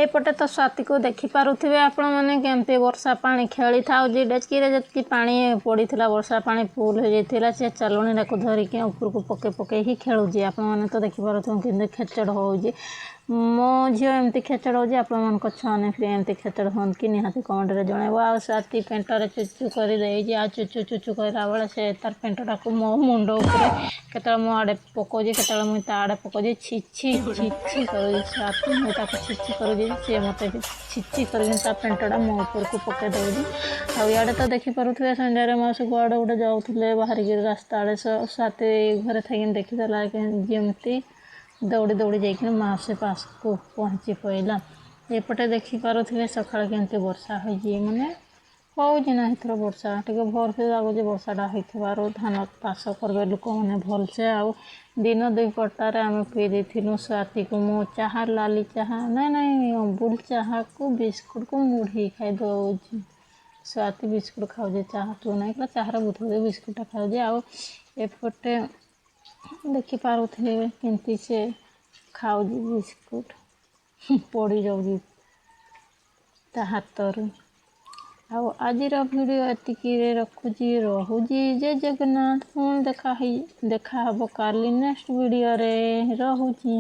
एपटे तो स्वाति को देखी पारुथिबे आपण माने केमती वर्षा पानी खेली था डेचकी जी पानी पड़ी वर्षा पानी फुल हो जाता से चलुणी को धरिकी ऊपर को पके पके ही खेलुची आपण मैंने तो देखी पारुथिबे केमती खेचड़ होउची मो झील एमती खेचड़ होउची आपण मानक छुआने फ्री एमती खेचड़ हन कि निहाती कमेंट रे जणेबो आ स्वाति पेंटर चुचु कर देजी आ चुचु चुचु करला बेले से तार पेंटटा को मो मुंड ऊपर केतल मो आड़े पकोजी केतल मुई ता आड़े पकोजी छिछि छिछि करूजी स्वाति मुई ताको छिछि करूजी से मते छिछि करके ता पेंटटा मो ऊपर को पके दउजी आ याडे तो देखि पारुथबे संजय रे मास गुआडे उडे जाउथले बाहर गिर रास्ता आड़े स्वाति घरे थाकिन देखि देला जेमती दौड़ी दौड़ी जाइए मासे पास को पहुँची पड़ा एपटे देखी पारे सकाल केमती वर्षा हो माने होना एथर वर्षा टे भलसे लगुच वर्षाटा हो धान चाष करेंगे लोक मैंने भलसे आउ दिन दुई पटारे आम पी देलु स्वाति को मो चाह लाली चाह ना नहीं अमूल चाह को बिस्कुट को मुढ़ी खाई दौर स्वाति बिस्कुट खाऊे चाह तू ना चाहर बुध बिस्कुटा खाऊे आउटे देखी पारुथे केमती से खाऊजी बिस्कुट पड़ी जाऊँगी ता हाथ आउ आज वीडियो एतिकी रखुची रहुजी जय जगन्नाथ पुणी देखा हब काली नेक्स्ट वीडियो रे रहुची।